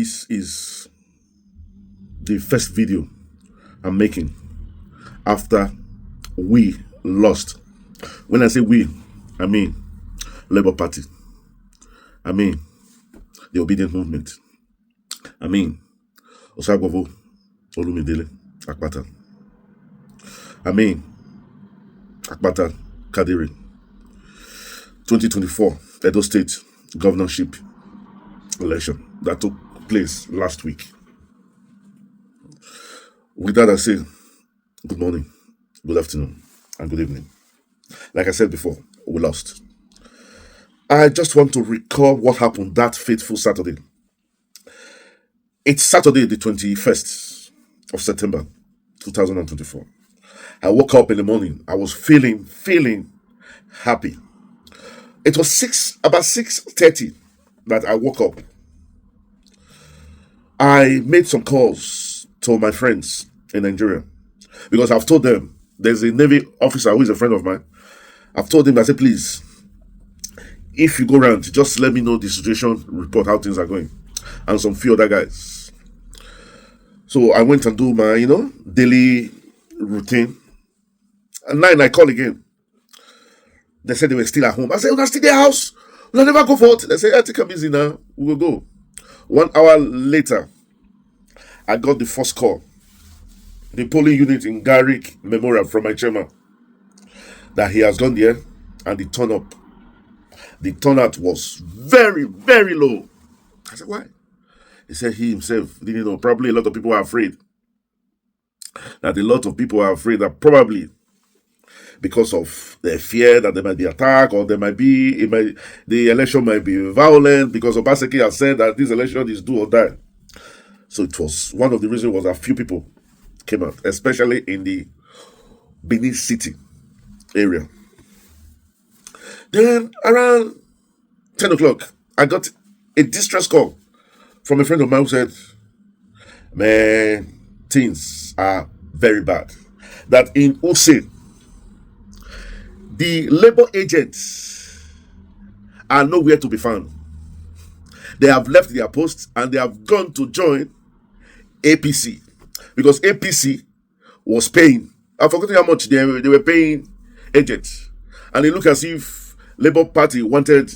This is the first video I'm making after we lost. When I say we, I mean Labour Party. I mean the Obedient Movement. I mean Osagbovo Olumidele Akpata. I mean Akpata Kadiri. 2024 Edo State governorship election that took place last week. With that, I say good morning, good afternoon, and good evening. Like I said before, we lost. I just want to recall what happened that fateful Saturday. It's Saturday, the 21st of September, 2024. I woke up in the morning. I was feeling happy. It was about 6:30 that I woke up. I made some calls to my friends in Nigeria because I've told them there's a Navy officer who is a friend of mine. I've told him, I said, please, if you go around, just let me know the situation, report how things are going, and some few other guys. So I went and do my, daily routine. At 9, I call again. They said they were still at home. I said, "We're still their house. We'll never go for it." They said, "I think I'm busy now. We will go." 1 hour later, I got the first call. The polling unit in Garrick Memorial from my chairman that he has gone there and the turnout was very, very low. I said, "Why?" He said he himself didn't know. Probably a lot of people are afraid. That a lot of people are afraid that probably because of their fear that there might be attack or the election might be violent because Obaseki has said that this election is do or die. So it was one of the reasons was that few people came out, especially in the Benin City area. Then around 10 o'clock, I got a distress call from a friend of mine who said, "Man, things are very bad. That in Use, the labor agents are nowhere to be found. They have left their posts and they have gone to join APC because APC was paying. I've forgotten how much they were paying agents. And it looked as if Labour Party wanted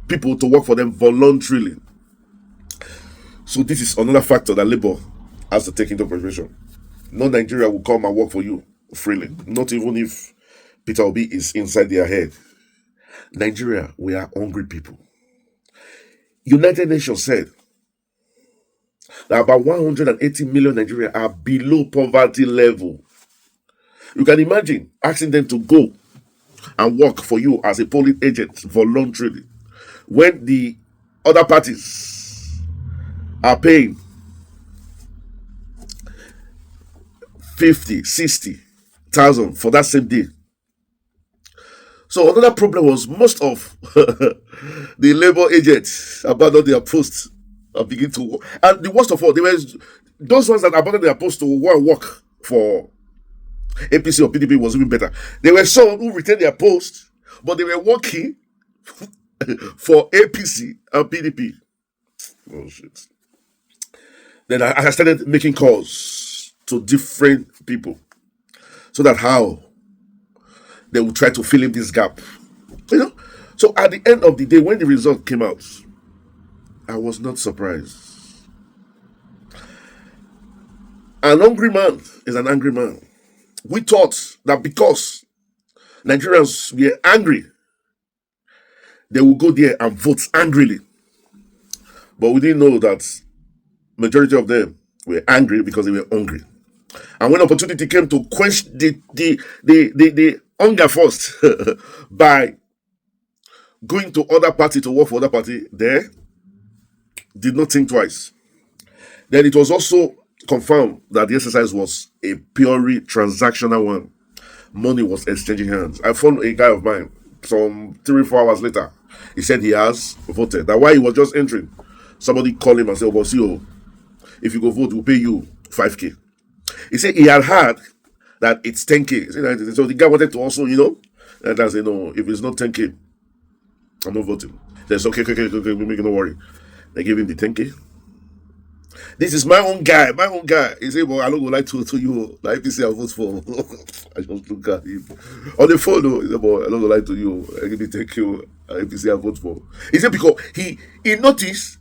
people to work for them voluntarily. So this is another factor that Labour has to take into consideration. No Nigeria will come and work for you freely, not even if Peter Obi is inside their head. Nigeria, we are hungry people. United Nations said that about 180 million Nigerians are below poverty level. You can imagine asking them to go and work for you as a polling agent voluntarily when the other parties are paying 50, 60,000 for that same day. So another problem was most of the labor agents abandoned their posts and begin to work. And the worst of all, they were those ones that abandoned their posts to go and work for APC or PDP was even better. There were some who retained their posts, but they were working for APC and PDP. Oh shit. Then I started making calls to different people so that how they would try to fill in this gap. So at the end of the day, when the result came out, I was not surprised. An hungry man is an angry man. We thought that because Nigerians were angry, they would go there and vote angrily. But we didn't know that majority of them were angry because they were hungry. And when opportunity came to quench the hunger first by going to other party to work for other party, they did not think twice. Then it was also confirmed that the exercise was a purely transactional one. Money was exchanging hands. I found a guy of mine some 3-4 hours later. He said he has voted. That while he was just entering, somebody called him and said, "Oh, boss, if you go vote, we'll pay you 5K. He said he had heard that it's 10K. So the guy wanted to also, and I said, "No, if it's not 10K, I'm not voting." They said, okay, we make no worry. They gave him the 10K. This is my own guy, my own guy. He said, well, I don't go like to you. Like APC I vote for. I just look at him. On the phone, though, he said, well, I don't go like to you. I give me 10K. APC I vote for. He said because he noticed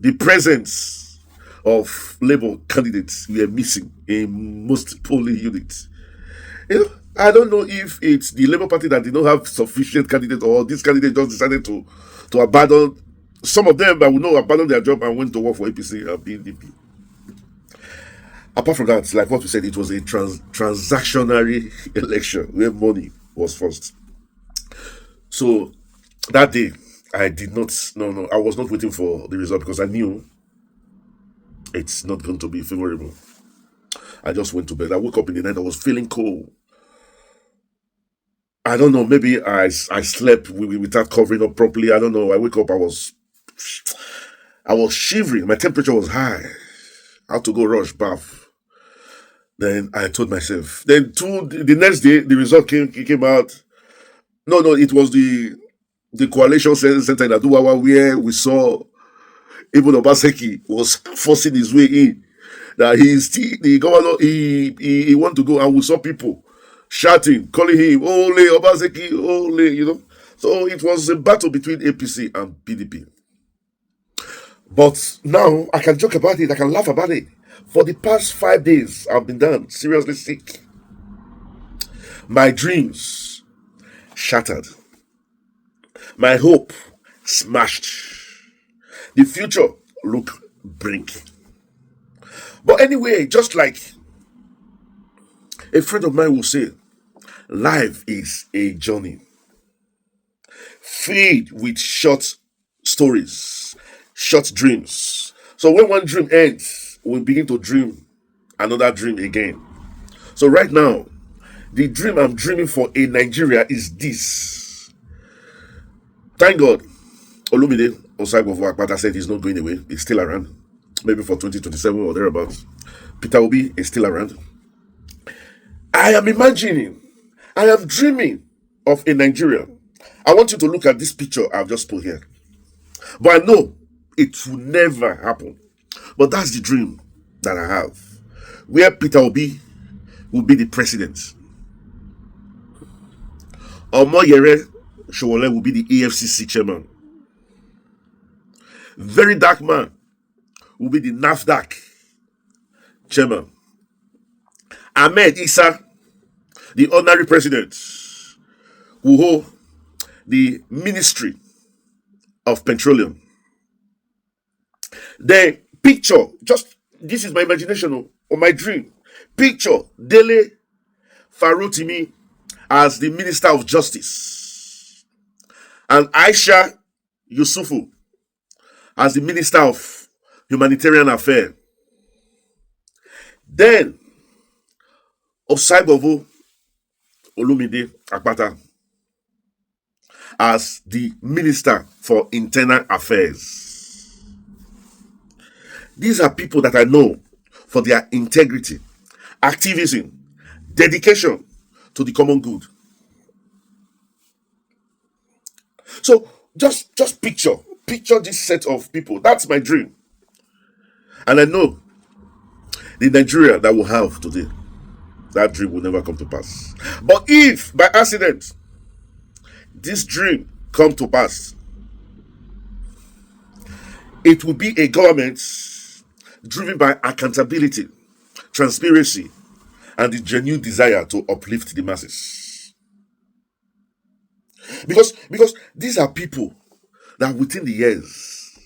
the presence of Labour candidates were missing in most polling units. You know, I don't know if it's the Labour Party that did not have sufficient candidates or this candidate just decided to abandon. Some of them that we know abandoned their job and went to work for APC and PDP. Apart from that, like what we said, it was a transactional election where money was first. So that day, I did not, no, I was not waiting for the result because I knew it's not going to be favorable. I just went to bed. I woke up in the night, I was feeling cold. I don't know, maybe I slept without covering up properly. I don't know. I wake up, I was shivering. My temperature was high. I had to go rush bath. Then I told myself. Then the next day, the result came out. No, it was the coalition center in Aduwawa where we saw even Obaseki was forcing his way in. That the governor, he want to go, and we saw people shouting, calling him, Ole, Obaseki, Ole, you know. So it was a battle between APC and PDP. But now I can joke about it, I can laugh about it. For the past 5 days, I've been down, seriously sick. My dreams shattered. My hope smashed. The future look bleak. But anyway, just like a friend of mine will say, life is a journey filled with short stories, short dreams. So when one dream ends, we begin to dream another dream again. So right now, the dream I'm dreaming for in Nigeria is this. Thank God, Olumide Osaigbovo Akpata said he's not going away. He's still around. Maybe for 2027 or thereabouts. Peter Obi is still around. I am imagining, I am dreaming of a Nigeria. I want you to look at this picture I've just put here. But I know it will never happen. But that's the dream that I have. Where Peter Obi will be the president. Omoyere Sowore will be the EFCC chairman. Very dark man will be the NAFDAC chairman. Ahmed Issa, the honorary president, will hold the Ministry of Petroleum. Then picture, just this is my imagination or my dream. Picture Dele Farotimi as the Minister of Justice and Aisha Yusufu as the Minister of Humanitarian Affairs. Then Osaigbovo Olumide Akpata as the Minister for Internal Affairs. These are people that I know for their integrity, activism, dedication to the common good. So just picture this set of people. That's my dream. And I know the Nigeria that we'll have today, that dream will never come to pass. But if by accident this dream come to pass, it will be a government driven by accountability, transparency, and the genuine desire to uplift the masses. Because these are people that within the years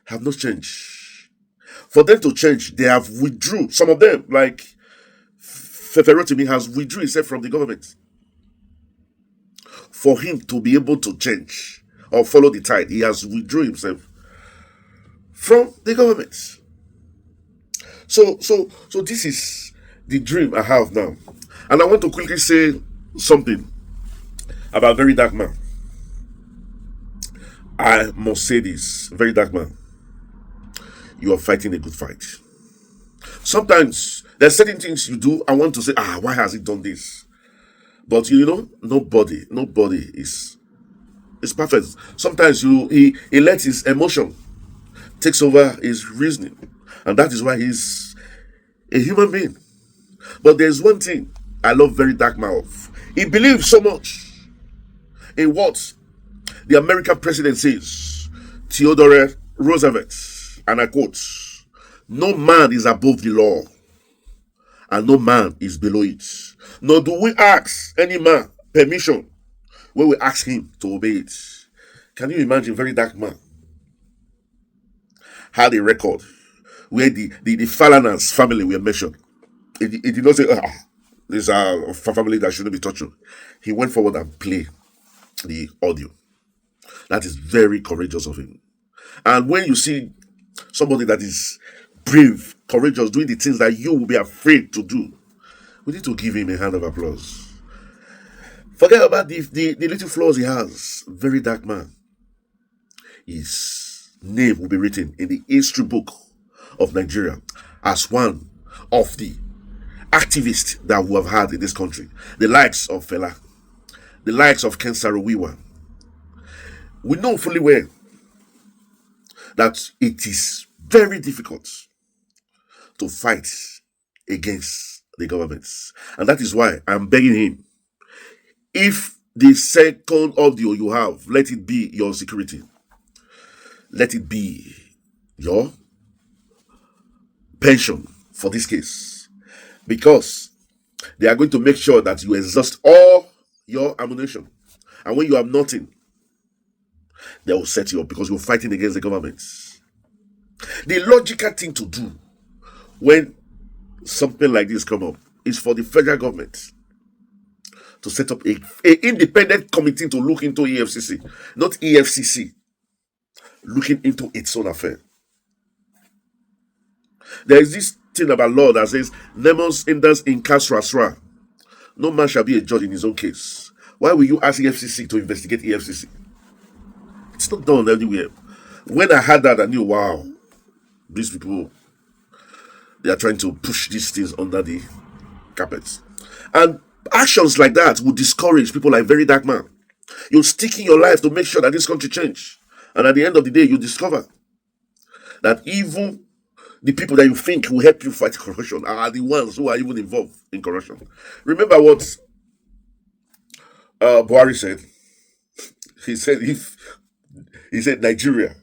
have not changed. For them to change, they have withdrew. Some of them, like Feferotimi, has withdrew himself from the government. For him to be able to change or follow the tide, he has withdrawn himself from the government. So this is the dream I have now. And I want to quickly say something about Very Dark Man. I must say this, Very Dark Man. You are fighting a good fight. Sometimes there are certain things you do, I want to say, why has he done this? But you know, nobody is It's perfect. Sometimes he lets his emotion takes over his reasoning, and that is why he's a human being. But there's one thing I love very dark mouth. He believes so much in what the American president says, Theodore Roosevelt, and I quote, "No man is above the law, and no man is below it. Nor do we ask any man permission when we ask him to obey it." Can you imagine? Very dark man had a record where the Falanas family were mentioned. It did not say, this is a family that shouldn't be touched. He went forward and played the audio. That is very courageous of him. And when you see somebody that is brave, courageous, doing the things that you will be afraid to do, we need to give him a hand of applause. Forget about the little flaws he has. Very dark man. His name will be written in the history book of Nigeria as one of the activists that we have had in this country. The likes of Fela, the likes of Ken Saro-Wiwa. We know fully well that it is very difficult to fight against the governments. And that is why I'm begging him, if the second audio you have, let it be your security. Let it be your pension for this case. Because they are going to make sure that you exhaust all your ammunition. And when you have nothing, they will set you up because you're fighting against the government. The logical thing to do when something like this come up is for the federal government to set up a independent committee to look into EFCC, not EFCC looking into its own affair. There is this thing about law that says, "Nemos indus in castra sua." No man shall be a judge in his own case. Why will you ask EFCC to investigate EFCC? It's not done anywhere. When I heard that, I knew, wow, these people, they are trying to push these things under the carpet. And actions like that will discourage people like Very Dark Man. You're sticking your life to make sure that this country change. And at the end of the day, you discover that even the people that you think will help you fight corruption are the ones who are even involved in corruption. Remember what Buhari said? He said Nigeria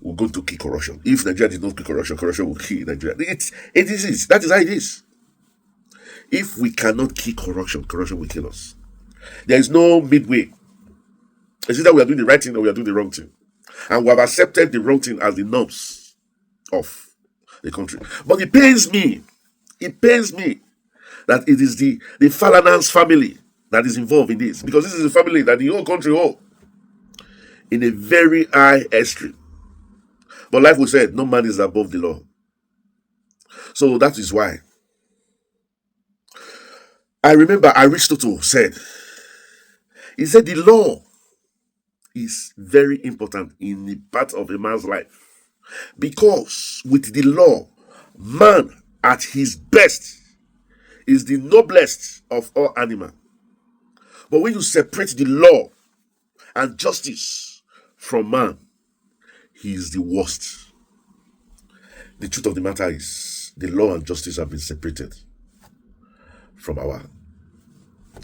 will go to kill corruption. If Nigeria did not kill corruption, corruption will kill Nigeria. That is how it is. If we cannot kill corruption, corruption will kill us. There is no midway. It's either we are doing the right thing or we are doing the wrong thing. And we have accepted the wrong thing as the norms of the country. But it pains me that it is the Falanans family that is involved in this. Because this is a family that the whole country owes in a very high extreme. But like we said, no man is above the law. So that is why I remember Aristotle said, he said the law is very important in the part of a man's life. Because with the law, man at his best is the noblest of all animals. But when you separate the law and justice from man, he is the worst. The truth of the matter is, the law and justice have been separated from our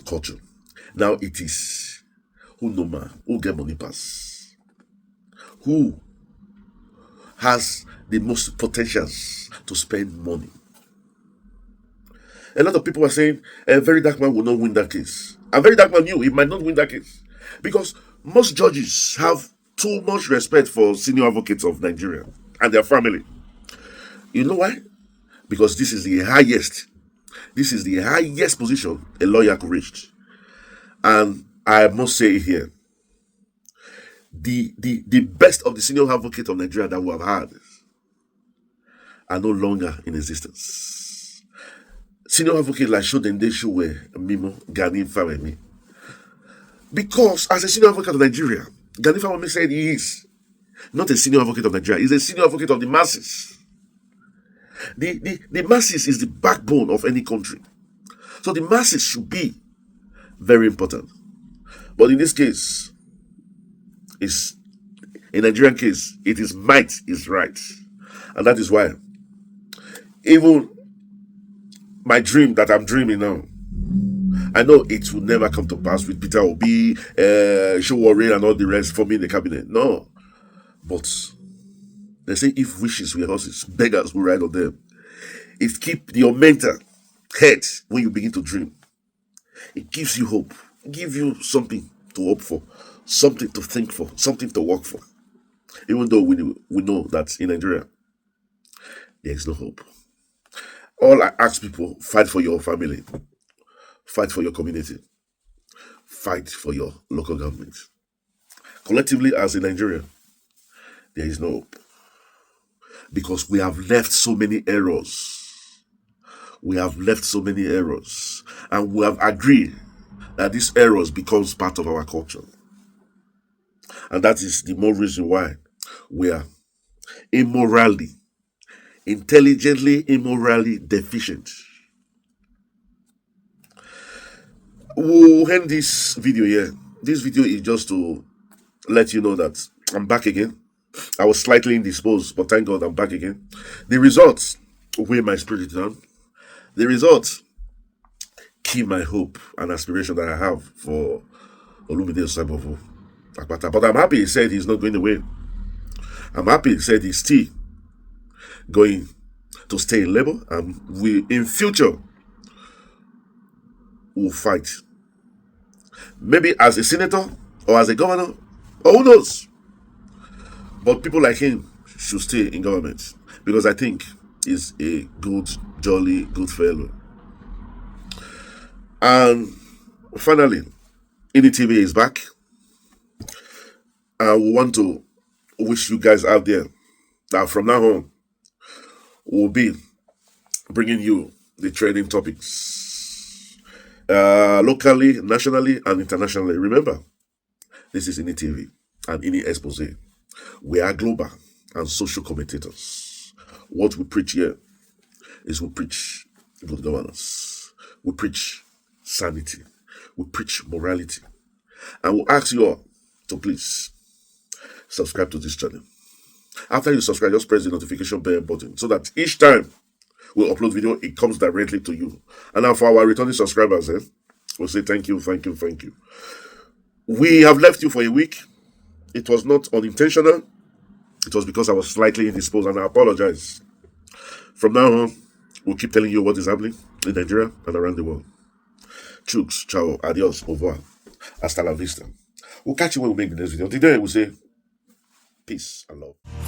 culture. Now it is who know man, who get money pass, who has the most potentials to spend money. A lot of people are saying a Very Dark Man will not win that case. And Very Dark Man knew he might not win that case because most judges have too much respect for senior advocates of Nigeria and their family. You know why? Because this is the highest position a lawyer could reach. And I must say here, the best of the senior advocates of Nigeria that we have had are no longer in existence. Senior advocates like Shodende Shuwe, Mimo, Gani Fawemi. Because as a senior advocate of Nigeria, Gani Fawemi said he is not a senior advocate of Nigeria, he's a senior advocate of the masses. The masses is the backbone of any country. So the masses should be very important. But in this case, is, in Nigerian case, it is might is right. And that is why even my dream that I'm dreaming now, I know it will never come to pass with Peter Obi, Showore, and all the rest for me in the cabinet. No. But they say if wishes were horses, beggars will ride on them. It keeps your mental head when you begin to dream. It gives you hope, gives you something to hope for, something to think for, something to work for. Even though we know that in Nigeria, there is no hope. All I ask people, fight for your family, fight for your community, fight for your local government. Collectively, as in Nigeria, there is no hope. Because we have left so many errors. We have left so many errors. And we have agreed that these errors becomes part of our culture. And that is the more reason why we are intelligently immorally deficient. We'll end this video here. This video is just to let you know that I'm back again. I was slightly indisposed, but thank God I'm back again. The results weigh my spirit down. The results keep my hope and aspiration that I have for Olumide Osabovo Akpata. But I'm happy he said he's not going away. I'm happy he said he's still going to stay in Labour, and we in future will fight. Maybe as a senator or as a governor, or who knows. But people like him should stay in government because I think he's a good, jolly, good fellow. And finally, INI is back. I want to wish you guys out there that from now on, we'll be bringing you the trending topics locally, nationally, and internationally. Remember, this is INI and INI Expose. We are global and social commentators. What we preach here is we preach good governance. We preach sanity. We preach morality. And we ask you all to please subscribe to this channel. After you subscribe, just press the notification bell button so that each time we upload video, it comes directly to you. And now for our returning subscribers, we'll say thank you, thank you, thank you. We have left you for a week. It was not unintentional. It was because I was slightly indisposed, and I apologize. From now on, we'll keep telling you what is happening in Nigeria and around the world. Chooks, ciao, adios, au revoir, hasta la vista. We'll catch you when we make the next video. Until then, we'll say peace and love.